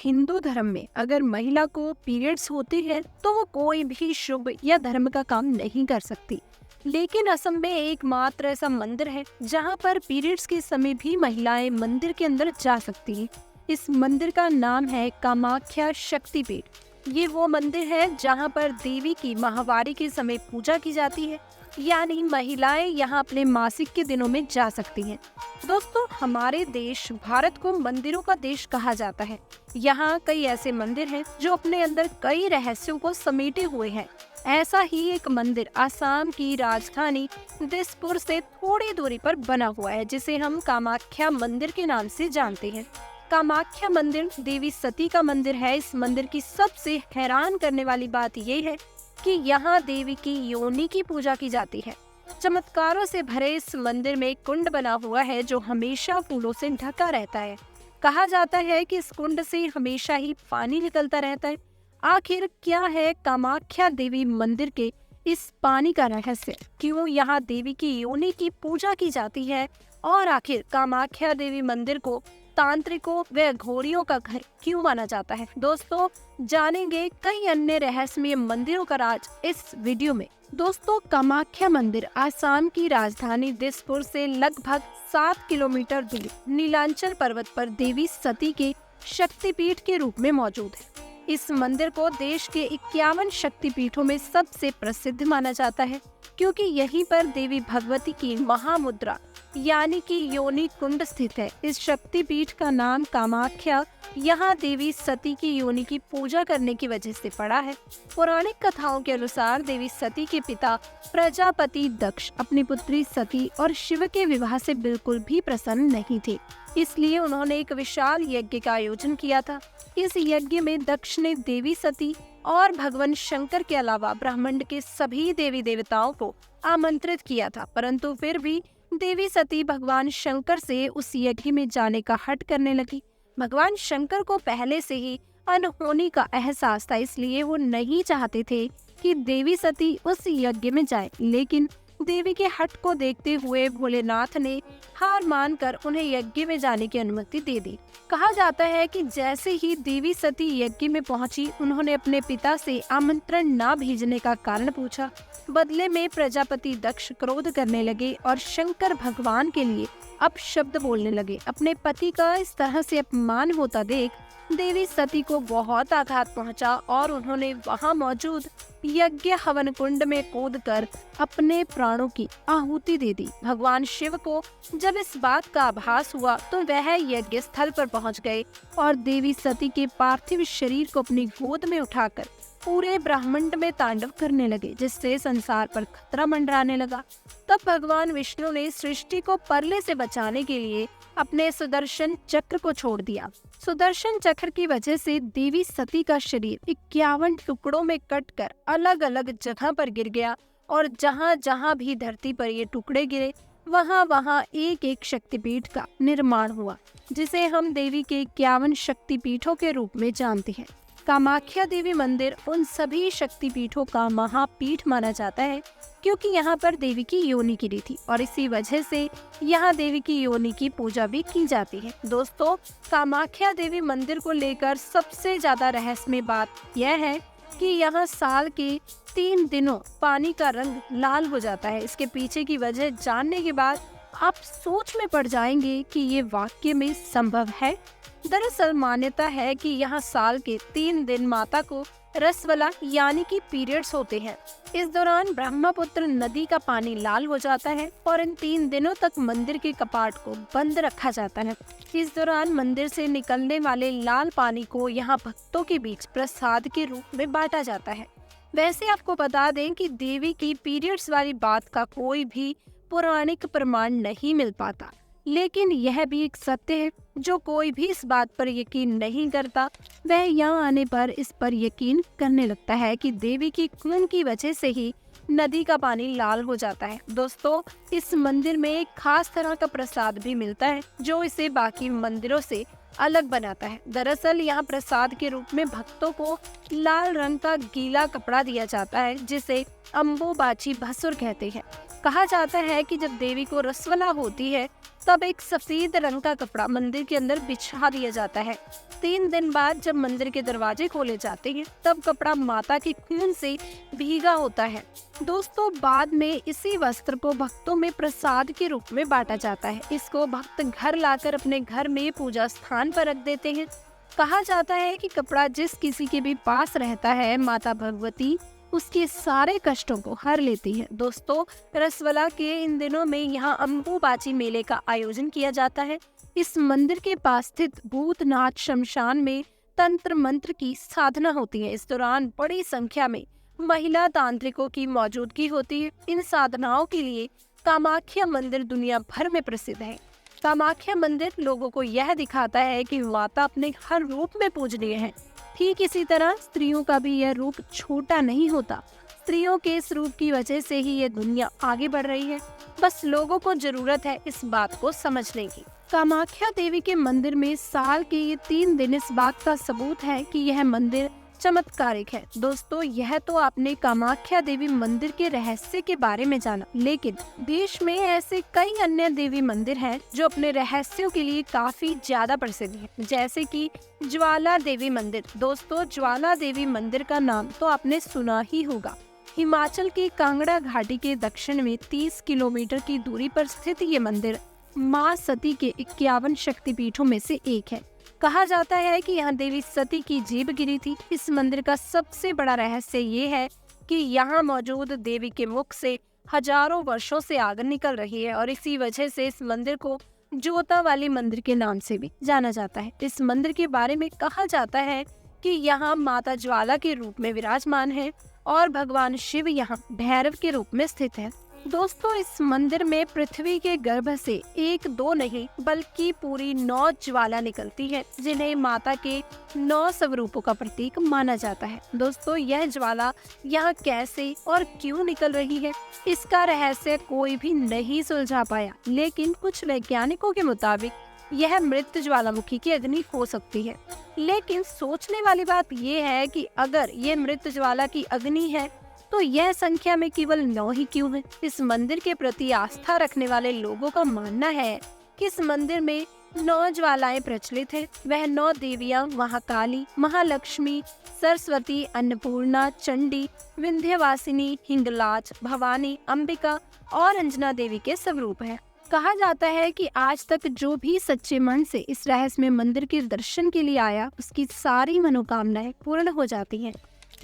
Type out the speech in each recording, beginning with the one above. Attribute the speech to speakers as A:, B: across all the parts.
A: हिंदू धर्म में अगर महिला को पीरियड्स होते हैं तो वो कोई भी शुभ या धर्म का काम नहीं कर सकती। लेकिन असम में एकमात्र ऐसा मंदिर है जहाँ पर पीरियड्स के समय भी महिलाएं मंदिर के अंदर जा सकती हैं। इस मंदिर का नाम है कामाख्या शक्तिपीठ। ये वो मंदिर है जहाँ पर देवी की माहवारी के समय पूजा की जाती है, यानी महिलाएं यहाँ अपने मासिक के दिनों में जा सकती हैं। दोस्तों, हमारे देश भारत को मंदिरों का देश कहा जाता है। यहाँ कई ऐसे मंदिर हैं जो अपने अंदर कई रहस्यों को समेटे हुए हैं। ऐसा ही एक मंदिर आसाम की राजधानी दिसपुर से थोड़ी दूरी पर बना हुआ है, जिसे हम कामाख्या मंदिर के नाम से जानते हैं। कामाख्या मंदिर देवी सती का मंदिर है। इस मंदिर की सबसे हैरान करने वाली बात ये है कि यहाँ देवी की योनि की पूजा की जाती है। चमत्कारों से भरे इस मंदिर में कुंड बना हुआ है जो हमेशा फूलों से ढका रहता है। कहा जाता है कि इस कुंड से हमेशा ही पानी निकलता रहता है। आखिर क्या है कामाख्या देवी मंदिर के इस पानी का रहस्य? क्यों यहाँ देवी की योनि की पूजा की जाती है? और आखिर कामाख्या देवी मंदिर को तांत्रिकों व घोड़ियों का घर क्यों माना जाता है? दोस्तों, जानेंगे कई अन्य रहस्यमय मंदिरों का राज इस वीडियो में। दोस्तों, कामाख्या मंदिर आसाम की राजधानी दिसपुर से लगभग 7 किलोमीटर दूर नीलांचल पर्वत पर देवी सती के शक्तिपीठ के रूप में मौजूद है। इस मंदिर को देश के 51 शक्तिपीठों में सबसे प्रसिद्ध माना जाता है, क्योंकि यहीं पर देवी भगवती की महामुद्रा यानी कि योनि कुंड स्थित है। इस शक्तिपीठ का नाम कामाख्या यहाँ देवी सती की योनि की पूजा करने की वजह से पड़ा है। पौराणिक कथाओं के अनुसार देवी सती के पिता प्रजापति दक्ष अपनी पुत्री सती और शिव के विवाह से बिल्कुल भी प्रसन्न नहीं थे, इसलिए उन्होंने एक विशाल यज्ञ का आयोजन किया था। इस यज्ञ में दक्ष ने देवी सती और भगवान शंकर के अलावा ब्रह्मांड के सभी देवी देवताओं को आमंत्रित किया था, परंतु फिर भी देवी सती भगवान शंकर से उस यज्ञ में जाने का हट करने लगी। भगवान शंकर को पहले से ही अनहोनी का एहसास था, इसलिए वो नहीं चाहते थे कि देवी सती उस यज्ञ में जाए। लेकिन देवी के हट को देखते हुए भोलेनाथ ने हार मानकर उन्हें यज्ञ में जाने की अनुमति दे दी। कहा जाता है कि जैसे ही देवी सती यज्ञ में पहुंची, उन्होंने अपने पिता से आमंत्रण न भेजने का कारण पूछा। बदले में प्रजापति दक्ष क्रोध करने लगे और शंकर भगवान के लिए अपशब्द बोलने लगे। अपने पति का इस तरह से अपमान होता देख देवी सती को बहुत आघात पहुंचा और उन्होंने वहां मौजूद यज्ञ हवन कुंड में कूदकर अपने प्राणों की आहुति दे दी। भगवान शिव को जब इस बात का आभास हुआ तो वह यज्ञ स्थल पर पहुंच गए और देवी सती के पार्थिव शरीर को अपनी गोद में उठाकर पूरे ब्रह्मांड में तांडव करने लगे, जिससे संसार पर खतरा मंडराने लगा। तब भगवान विष्णु ने सृष्टि को परले से बचाने के लिए अपने सुदर्शन चक्र को छोड़ दिया। सुदर्शन चक्र की वजह से देवी सती का शरीर 51 टुकड़ों में कटकर अलग अलग जगह पर गिर गया और जहाँ जहाँ भी धरती पर ये टुकड़े गिरे वहाँ वहाँ एक एक शक्तिपीठ का निर्माण हुआ, जिसे हम देवी के 51 शक्तिपीठों के रूप में जानते हैं। कामाख्या देवी मंदिर उन सभी शक्तिपीठों का महापीठ माना जाता है, क्योंकि यहाँ पर देवी की योनि गिरी थी और इसी वजह से यहाँ देवी की योनि की पूजा भी की जाती है। दोस्तों, कामाख्या देवी मंदिर को लेकर सबसे ज्यादा रहस्यमय बात यह है कि यहाँ साल के 3 दिनों पानी का रंग लाल हो जाता है। इसके पीछे की वजह जानने के बाद आप सोच में पड़ जाएंगे कि ये वाकई में संभव है। दरअसल मान्यता है कि यहाँ साल के 3 दिन माता को रसवला यानी कि पीरियड्स होते हैं। इस दौरान ब्रह्मपुत्र नदी का पानी लाल हो जाता है और इन 3 दिनों तक मंदिर के कपाट को बंद रखा जाता है। इस दौरान मंदिर से निकलने वाले लाल पानी को यहाँ भक्तों के बीच प्रसाद के रूप में बांटा जाता है। वैसे आपको बता दें कि देवी की पीरियड्स वाली बात का कोई भी पौराणिक प्रमाण नहीं मिल पाता, लेकिन यह भी एक सत्य है। जो कोई भी इस बात पर यकीन नहीं करता वह यहाँ आने पर इस पर यकीन करने लगता है कि देवी की खून की वजह से ही नदी का पानी लाल हो जाता है। दोस्तों, इस मंदिर में एक खास तरह का प्रसाद भी मिलता है जो इसे बाकी मंदिरों से अलग बनाता है। दरअसल यहाँ प्रसाद के रूप में भक्तों को लाल रंग का गीला कपड़ा दिया जाता है, जिसे अम्बोबाची भसुर कहते हैं। कहा जाता है कि जब देवी को रसवला होती है तब एक सफेद रंग का कपड़ा मंदिर के अंदर बिछा दिया जाता है। 3 दिन बाद जब मंदिर के दरवाजे खोले जाते हैं तब कपड़ा माता के खून से भीगा होता है। दोस्तों, बाद में इसी वस्त्र को भक्तों में प्रसाद के रूप में बांटा जाता है। इसको भक्त घर लाकर अपने घर में पूजा स्थान पर रख देते हैं। कहा जाता है कि कपड़ा जिस किसी के भी पास रहता है, माता भगवती उसके सारे कष्टों को हर लेती है। दोस्तों, रसवला के इन दिनों में यहाँ अम्बुबाची मेले का आयोजन किया जाता है। इस मंदिर के पास स्थित भूतनाथ शमशान में तंत्र मंत्र की साधना होती है। इस दौरान बड़ी संख्या में महिला तांत्रिकों की मौजूदगी होती है। इन साधनाओं के लिए कामाख्या मंदिर दुनिया भर में प्रसिद्ध है। कामाख्या मंदिर लोगों को यह दिखाता है कि माता अपने हर रूप में पूजनीय है। ठीक इसी तरह स्त्रियों का भी यह रूप छोटा नहीं होता। स्त्रियों के इस रूप की वजह से ही ये दुनिया आगे बढ़ रही है। बस लोगों को जरूरत है इस बात को समझने की। कामाख्या देवी के मंदिर में साल के ये 3 दिन इस बात का सबूत है कि यह मंदिर चमत्कारिक है। दोस्तों, यह तो आपने कामाख्या देवी मंदिर के रहस्य के बारे में जाना, लेकिन देश में ऐसे कई अन्य देवी मंदिर हैं जो अपने रहस्यों के लिए काफी ज्यादा प्रसिद्ध हैं, जैसे कि ज्वाला देवी मंदिर। दोस्तों, ज्वाला देवी मंदिर का नाम तो आपने सुना ही होगा। हिमाचल की कांगड़ा घाटी के दक्षिण में 30 किलोमीटर की दूरी पर स्थित ये मंदिर माँ सती के 51 शक्तिपीठों में से एक है। कहा जाता है कि यहाँ देवी सती की जीभ गिरी थी। इस मंदिर का सबसे बड़ा रहस्य ये है कि यहाँ मौजूद देवी के मुख से हजारों वर्षों से आग निकल रही है और इसी वजह से इस मंदिर को जोता वाली मंदिर के नाम से भी जाना जाता है। इस मंदिर के बारे में कहा जाता है कि यहाँ माता ज्वाला के रूप में विराजमान है और भगवान शिव यहाँ भैरव के रूप में स्थित है। दोस्तों, इस मंदिर में पृथ्वी के गर्भ से 1-2 नहीं बल्कि पूरी 9 ज्वाला निकलती है, जिन्हें माता के 9 स्वरूपों का प्रतीक माना जाता है। दोस्तों, यह ज्वाला यहाँ कैसे और क्यों निकल रही है, इसका रहस्य कोई भी नहीं सुलझा पाया, लेकिन कुछ वैज्ञानिकों के मुताबिक यह मृत ज्वालामुखी की अग्नि हो सकती है। लेकिन सोचने वाली बात यह है कि अगर ये मृत ज्वाला की अग्नि है तो यह संख्या में केवल 9 ही क्यों है। इस मंदिर के प्रति आस्था रखने वाले लोगों का मानना है कि इस मंदिर में 9 ज्वालाएं प्रचलित है। वह 9 देवियां महाकाली, महालक्ष्मी, सरस्वती, अन्नपूर्णा, चंडी, विंध्यवासिनी, हिंगलाज, भवानी, अंबिका और अंजना देवी के स्वरूप है। कहा जाता है कि आज तक जो भी सच्चे मन से इस रहस्यमय मंदिर के दर्शन के लिए आया, उसकी सारी मनोकामनाएं पूर्ण हो जाती हैं।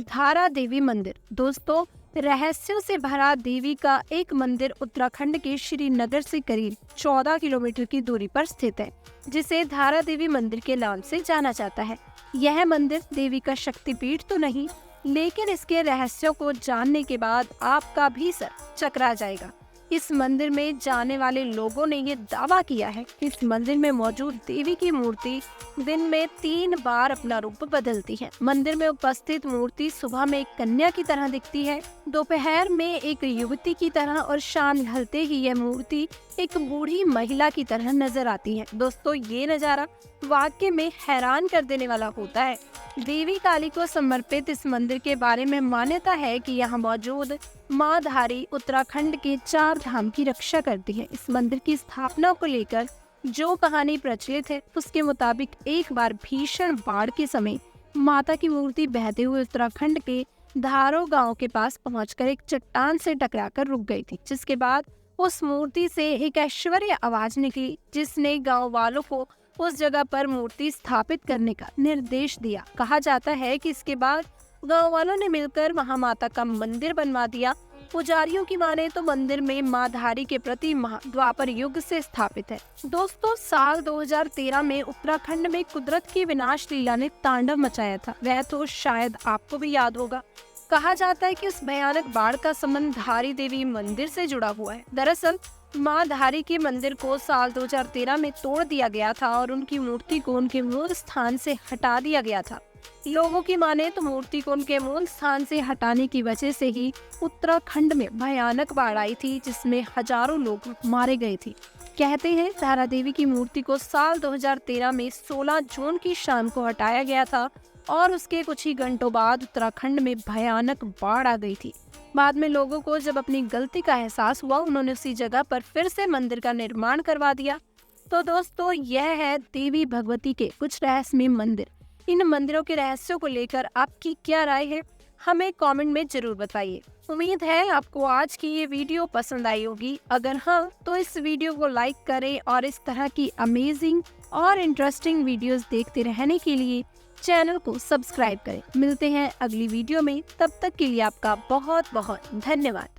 A: धारा देवी मंदिर। दोस्तों, रहस्यों से भरा देवी का एक मंदिर उत्तराखंड के श्रीनगर से करीब 14 किलोमीटर की दूरी पर स्थित है, जिसे धारा देवी मंदिर के नाम से जाना जाता है। यह मंदिर देवी का शक्तिपीठ तो नहीं, लेकिन इसके रहस्यों को जानने के बाद आपका भी सर चकरा जाएगा। इस मंदिर में जाने वाले लोगों ने ये दावा किया है कि इस मंदिर में मौजूद देवी की मूर्ति दिन में 3 बार अपना रूप बदलती है। मंदिर में उपस्थित मूर्ति सुबह में एक कन्या की तरह दिखती है, दोपहर में एक युवती की तरह और शाम ढलते ही यह मूर्ति एक बूढ़ी महिला की तरह नजर आती है। दोस्तों, ये नजारा वाकई में हैरान कर देने वाला होता है। देवी काली को समर्पित इस मंदिर के बारे में मान्यता है कि यहाँ मौजूद माँ धारी उत्तराखंड के 4 धाम की रक्षा करती है। इस मंदिर की स्थापना को लेकर जो कहानी प्रचलित है, उसके मुताबिक एक बार भीषण बाढ़ के समय माता की मूर्ति बहते हुए उत्तराखंड के धारो गांव के पास पहुंचकर एक चट्टान से टकराकर रुक गई थी, जिसके बाद उस मूर्ति से एक ऐश्वर्य आवाज निकली, जिसने गांव वालों को उस जगह पर मूर्ति स्थापित करने का निर्देश दिया। कहा जाता है कि इसके बाद गांव वालों ने मिलकर वहां माता का मंदिर बनवा दिया। पुजारियों की माने तो मंदिर में माँ धारी के प्रतिमा द्वापर युग से स्थापित है। दोस्तों, साल 2013 में उत्तराखंड में कुदरत की विनाश लीला ने तांडव मचाया था। वह तो शायद आपको भी याद होगा। कहा जाता है कि उस भयानक बाढ़ का संबंध धारी देवी मंदिर से जुड़ा हुआ है। दरअसल माँ धारी के मंदिर को साल 2013 में तोड़ दिया गया था और उनकी मूर्ति को उनके मूल स्थान से हटा दिया गया था। लोगों की माने तो मूर्ति को उनके मूल स्थान से हटाने की वजह से ही उत्तराखंड में भयानक बाढ़ आई थी, जिसमें हजारों लोग मारे गए थे। कहते हैं धारा देवी की मूर्ति को साल 2013 में 16 जून की शाम को हटाया गया था और उसके कुछ ही घंटों बाद उत्तराखंड में भयानक बाढ़ आ गई थी। बाद में लोगों को जब अपनी गलती का एहसास हुआ, उन्होंने उसी जगह पर फिर से मंदिर का निर्माण करवा दिया। तो दोस्तों, यह है देवी भगवती के कुछ रहस्यमय मंदिर। इन मंदिरों के रहस्यों को लेकर आपकी क्या राय है, हमें कमेंट में जरूर बताइए। उम्मीद है आपको आज की ये वीडियो पसंद आई होगी। अगर हाँ, तो इस वीडियो को लाइक करें और इस तरह की अमेजिंग और इंटरेस्टिंग वीडियोस देखते रहने के लिए चैनल को सब्सक्राइब करें। मिलते हैं अगली वीडियो में, तब तक के लिए आपका बहुत बहुत धन्यवाद।